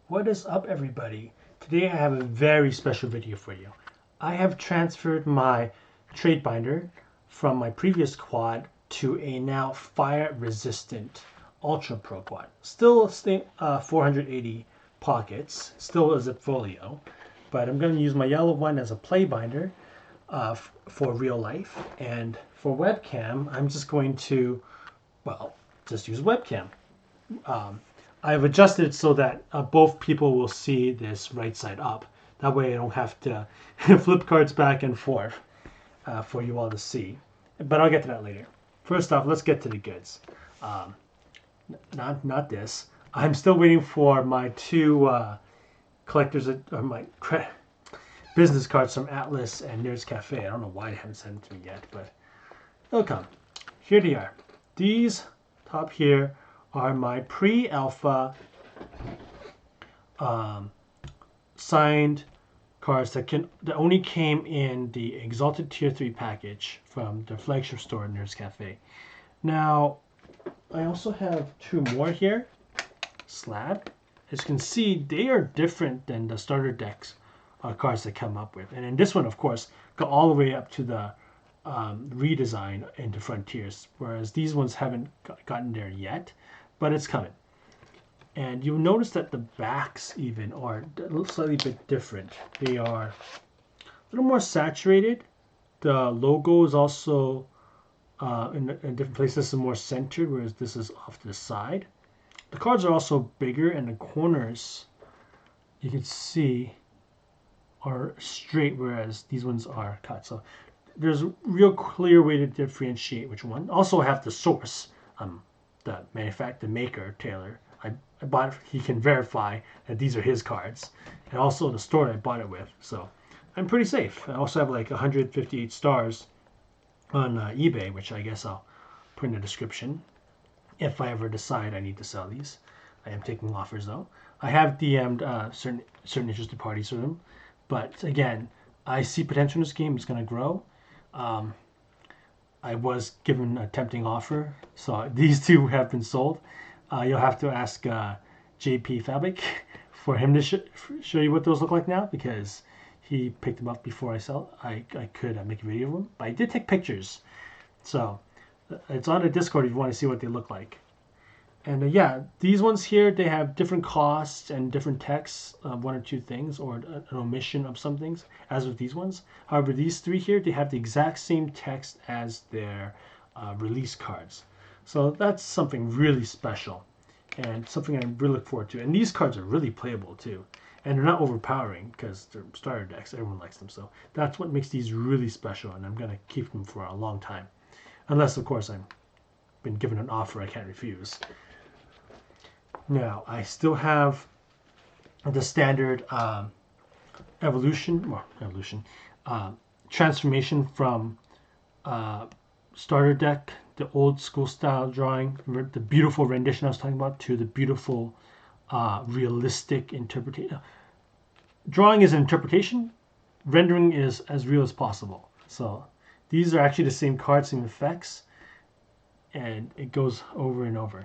What is up, everybody? Today I have a very special video for you. I have transferred my trade binder from my previous quad to a now fire resistant Ultra Pro quad. Still 480 pockets, still a zip folio, but I'm going to use my yellow one as a play binder for real life, and for webcam I'm just going to, well, just use webcam. I've adjusted it so that both people will see this right side up. That way I don't have to flip cards back and forth for you all to see. But I'll get to that later. First off, let's get to the goods. Not this. I'm still waiting for my two collectors, or my business cards from Atlas and Nerdz Cafe. I don't know why they haven't sent it to me yet, but they'll come. Here they are. These top here are my pre-alpha signed cards that only came in the Exalted Tier 3 package from the flagship store at Nerdz Cafe. Now, I also have two more here, slab. As you can see, they are different than the starter decks cards that come up with. And in this one, of course, go all the way up to the redesign into Frontiers, whereas these ones haven't gotten there yet, but it's coming. And you'll notice that the backs even are slightly bit different. They are a little more saturated. The logo is also in different places. This is more centered, whereas this is off to the side. The cards are also bigger, and the corners, you can see, are straight, whereas these ones are cut. So there's a real clear way to differentiate which one. Also have the source, the manufacturer, the maker, Taylor. I bought it, he can verify that these are his cards. And also the store I bought it with. So I'm pretty safe. I also have like 158 stars on eBay, which I guess I'll put in the description if I ever decide I need to sell these. I am taking offers though. I have DM'd certain interested parties for them. But again, I see potential in this game. It's going to grow. I was given a tempting offer, so these two have been sold. You'll have to ask JP Fabric for him to show you what those look like now, because he picked them up before I could make a video of them. But I did take pictures, so it's on the Discord if you want to see what they look like. And yeah, these ones here, they have different costs and different texts, one or two things, or an omission of some things, as with these ones. However, these three here, they have the exact same text as their release cards. So that's something really special, and something I really look forward to. And these cards are really playable too. And they're not overpowering, because they're starter decks. Everyone likes them. So that's what makes these really special, and I'm going to keep them for a long time. Unless, of course, I've been given an offer I can't refuse. Now, I still have the standard transformation from starter deck, the old school style drawing, the beautiful rendition I was talking about, to the beautiful realistic interpretation. Drawing is an interpretation, rendering is as real as possible. So these are actually the same cards, same effects, and it goes over and over.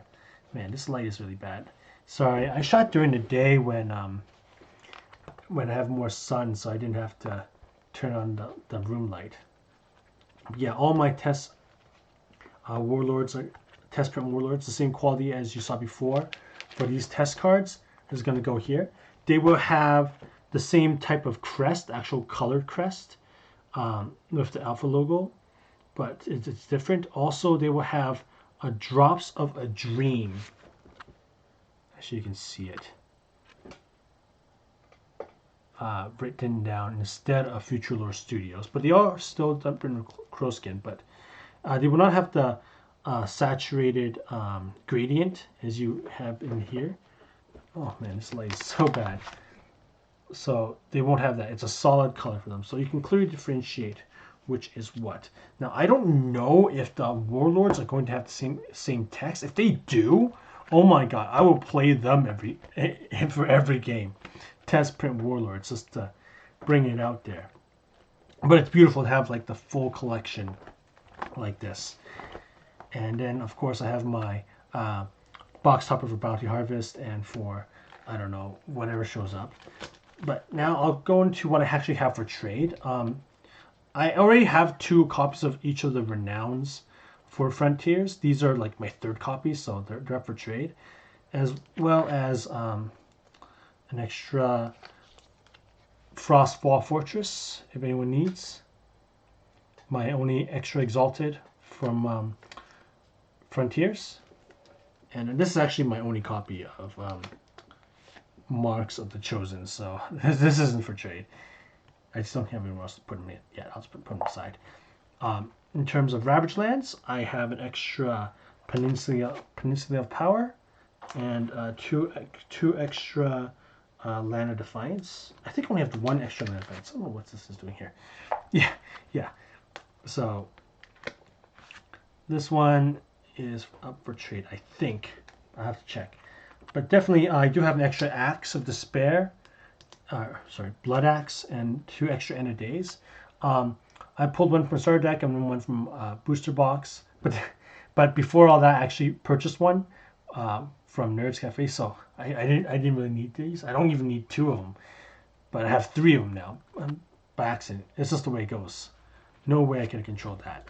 Man, this light is really bad. Sorry, I shot during the day when I have more sun, so I didn't have to turn on the room light. But yeah, all my test warlords are test print warlords, the same quality as you saw before. For these test cards, is going to go here. They will have the same type of crest, actual colored crest, with the alpha logo, but it's different. Also, they will have drops of a dream. Actually, you can see it written down instead of Future Lore Studios, but they are still done in Crowskin, but they will not have the saturated gradient as you have in here. Oh man, this light is so bad. So they won't have that. It's a solid color for them, so you can clearly differentiate which is what. Now, I don't know if the warlords are going to have the same text. If they do, oh my god, I will play them for every game. Test print warlords, just to bring it out there. But it's beautiful to have like the full collection like this. And then, of course, I have my box topper for Bounty Harvest and for I don't know, whatever shows up. But now I'll go into what I actually have for trade. I already have 2 copies of each of the Renowns for Frontiers. These are like my 3rd copy, so they're up for trade. As well as an extra Frostfall Fortress, if anyone needs. My only extra Exalted from Frontiers. And this is actually my only copy of Marks of the Chosen, so this isn't for trade. I just don't have anywhere else to put them in yet. I'll just put them aside. In terms of Ravage Lands, I have an extra Peninsula of Power and two extra Land of Defiance. I think I only have the 1 extra Land of Defiance. I don't know what this is doing here. Yeah. So this one is up for trade, I think. I have to check. But definitely, I do have an extra Axe of Despair. Blood Axe and 2 extra End of Days. I pulled one from Starter Deck and one from Booster Box. But before all that, I actually purchased one from Nerdz Cafe. So I didn't really need these. I don't even need 2 of them. But I have 3 of them now by accident. It's just the way it goes. No way I can control that.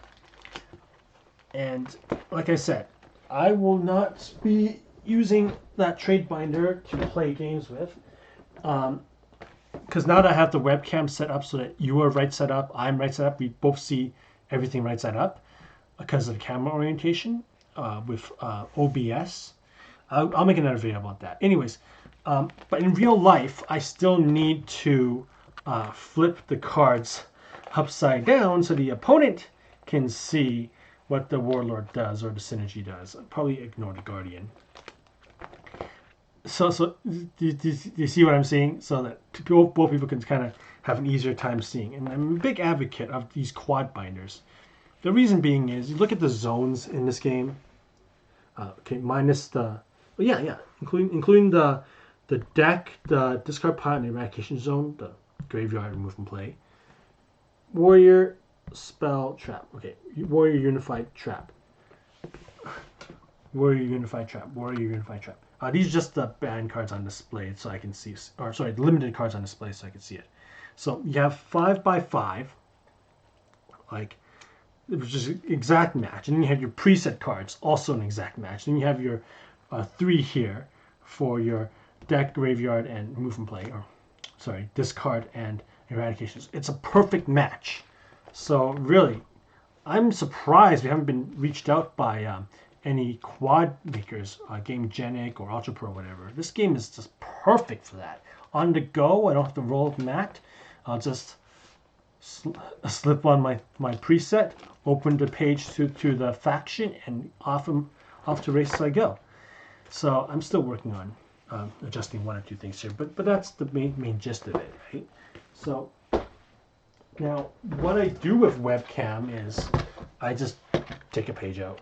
And like I said, I will not be using that trade binder to play games with. Because now that I have the webcam set up so that you are right set up, I'm right set up, we both see everything right set up because of the camera orientation with OBS. I'll make another video about that. Anyways, but in real life, I still need to flip the cards upside down so the opponent can see what the Warlord does or the Synergy does. I'll probably ignore the Guardian. So do you see what I'm saying? So that both people can kind of have an easier time seeing. And I'm a big advocate of these quad binders. The reason being is, you look at the zones in this game. Okay, minus the... including the deck, the discard pile, and the eradication zone, the graveyard, remove and play. Warrior, spell, trap. Okay, Warrior, unified, trap. Warrior, unified, trap. Warrior, unified, trap. These are just the banned cards on display, so I can see, or sorry, the limited cards on display, so I can see it. So you have 5x5, like, which is exact match, and then you have your preset cards, also an exact match. Then you have your 3 here for your deck, graveyard, and remove and play, or sorry, discard and eradications. It's a perfect match. So really, I'm surprised we haven't been reached out by any quad makers, Gamegenic or Ultra Pro, whatever. This game is just perfect for that. On the go, I don't have to roll with mat. I'll just slip on my preset, open the page to the faction, and off to races I go. So I'm still working on adjusting 1 or 2 things here, but that's the main gist of it, right? So now what I do with webcam is I just take a page out.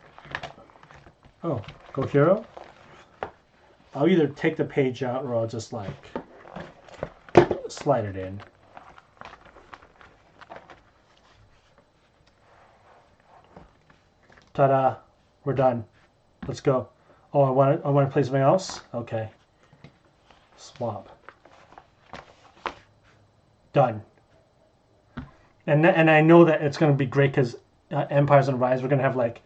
Oh, go hero? I'll either take the page out or I'll just like slide it in. Ta-da! We're done. Let's go. Oh, I want to play something else? Okay. Swap. Done. And I know that it's going to be great because Empires on the Rise, we're going to have like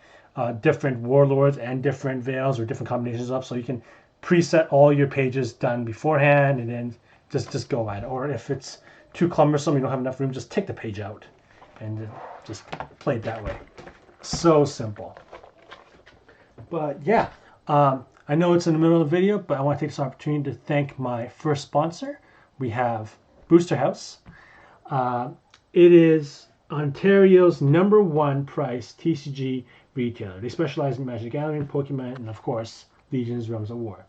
different warlords and different veils or different combinations up, so you can preset all your pages done beforehand and then just go at it. Or if it's too cumbersome, you don't have enough room, just take the page out and just play it that way. So simple. But yeah, I know it's in the middle of the video, but I want to take this opportunity to thank my first sponsor. We have Booster House. It is Ontario's #1 price TCG retailer. They specialize in Magic the Gathering, Pokemon, and of course, Legions, Realms of War.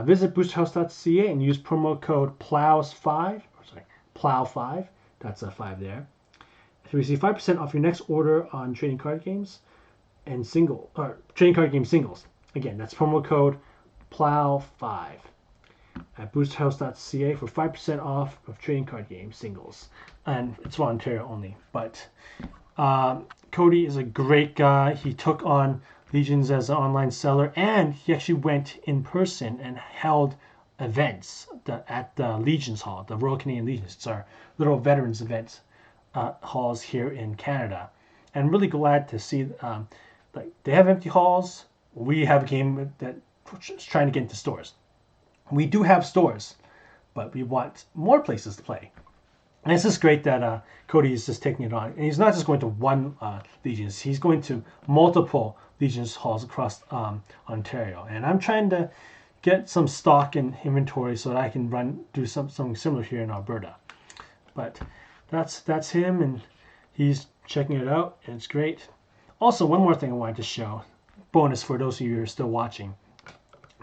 Visit boosterhouse.ca and use promo code PLOW5, PLOW5, that's a 5 there, to receive 5% off your next order on trading card games and trading card game singles. Again, that's promo code PLOW5 at boosterhouse.ca for 5% off of trading card game singles. And it's for Ontario only. But Cody is a great guy. He took on Legions as an online seller, and he actually went in person and held events at the Legions Hall, the Royal Canadian Legions. It's our little veterans event halls here in Canada. And I'm really glad to see like they have empty halls. We have a game that's trying to get into stores. We do have stores, but we want more places to play. And it's just great that Cody is just taking it on. And he's not just going to one Legions. He's going to multiple Legions halls across Ontario. And I'm trying to get some stock and inventory so that I can do something similar here in Alberta. But that's him, and he's checking it out, and it's great. Also, one more thing I wanted to show, bonus for those of you who are still watching.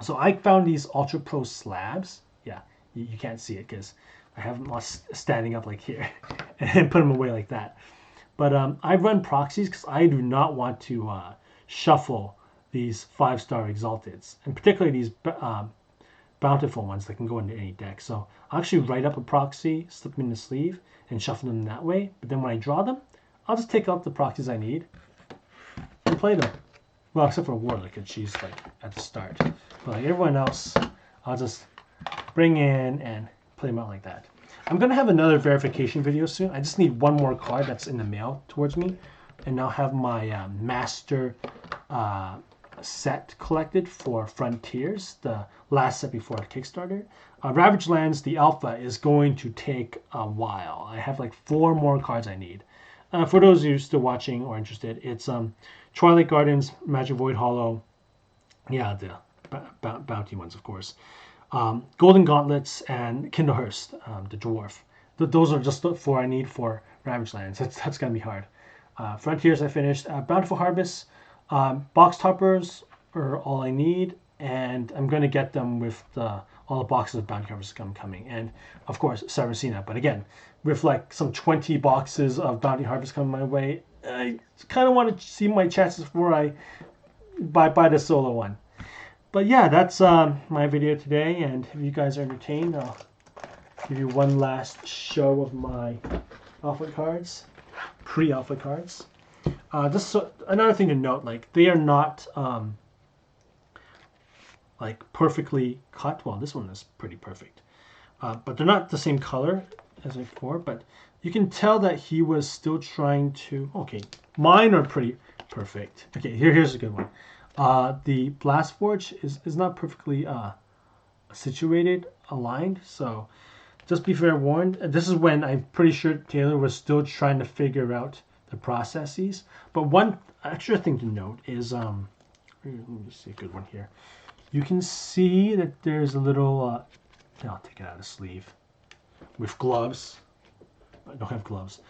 So I found these Ultra Pro slabs. Yeah, you can't see it because I have them all standing up like here and put them away like that. But I run proxies because I do not want to shuffle these 5-star Exalteds, and particularly these bountiful ones that can go into any deck. So I'll actually write up a proxy, slip them in the sleeve, and shuffle them that way. But then when I draw them, I'll just take out the proxies I need and play them. Well, except for Warlock, because she's like at the start. But like everyone else, I'll just bring in and play them out like that. I'm going to have another verification video soon. I just need one more card that's in the mail towards me. And I'll have my master set collected for Frontiers, the last set before the Kickstarter. Ravaged Lands, the alpha, is going to take a while. I have like 4 more cards I need. For those of you still watching or interested, it's Twilight Gardens, Magic Void Hollow, yeah, the bounty ones, of course. Golden Gauntlets and Kindlehurst, the dwarf. Those are just the 4 I need for Ravaged Lands. That's gonna be hard. Frontiers I finished. Bountiful Harvest, box toppers are all I need, and I'm gonna get them with all the boxes of Bounty Harvest coming, and of course Saracina. But again, with like some 20 boxes of Bounty Harvest coming my way, I kind of want to see my chances before I buy the solo one. But yeah, that's my video today, and if you guys are entertained, I'll give you one last show of my alpha cards, pre-alpha cards. Just another thing to note, like they are not like perfectly cut. Well, this one is pretty perfect, but they're not the same color as before. But you can tell that he was still trying to. Okay, mine are pretty perfect. Okay, here's a good one. The Blast Forge is not perfectly situated, aligned. So just be fair warned. This is when I'm pretty sure Taylor was still trying to figure out the processes. But one extra thing to note is let me see a good one here. You can see that there's a little I'll take it out of the sleeve with gloves. I don't have gloves.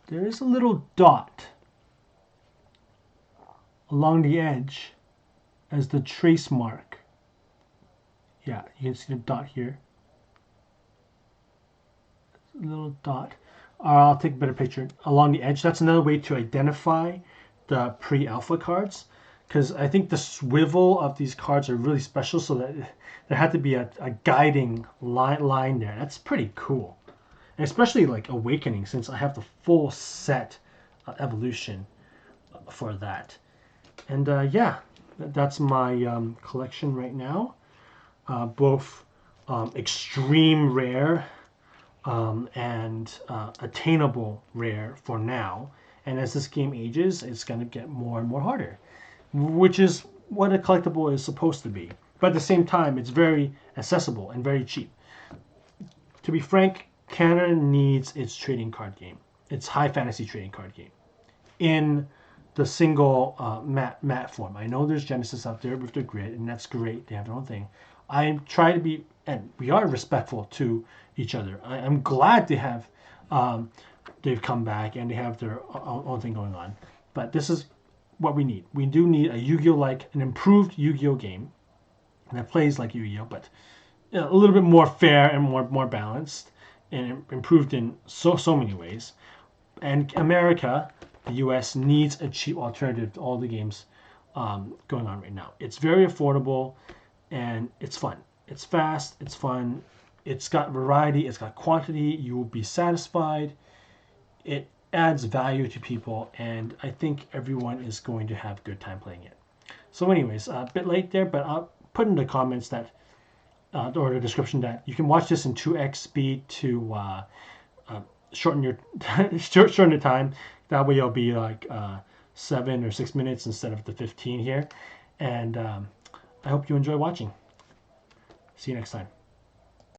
There is a little dot along the edge as the trace mark. Yeah, you can see the dot here. A little dot. I'll take a better picture along the edge. That's another way to identify the pre-alpha cards, because I think the swivel of these cards are really special, so that there had to be a guiding line there. That's pretty cool, and especially like Awakening, since I have the full set evolution for that. And yeah, that's my collection right now, both extreme rare and attainable rare for now. And as this game ages, it's going to get more and more harder, which is what a collectible is supposed to be. But at the same time, it's very accessible and very cheap. To be frank, Canada needs its trading card game, its high fantasy trading card game, in the single matte form. I know there's Genesis out there with their grid, and that's great. They have their own thing. I try to be, and we are respectful to each other. I'm glad they have, they've come back and they have their own thing going on. But this is what we need. We do need a Yu-Gi-Oh! Like an improved Yu-Gi-Oh! Game that plays like Yu-Gi-Oh! But a little bit more fair and more balanced and improved in so many ways. And America, the US, needs a cheap alternative to all the games going on right now. It's very affordable and it's fun. It's fast, it's fun, it's got variety, it's got quantity, you will be satisfied. It adds value to people, and I think everyone is going to have a good time playing it. So anyways, a bit late there, but I'll put in the comments that or the description that you can watch this in 2x speed to shorten your shorten the time. That way it'll be like 7 or 6 minutes instead of the 15 here. And I hope you enjoy watching. See you next time.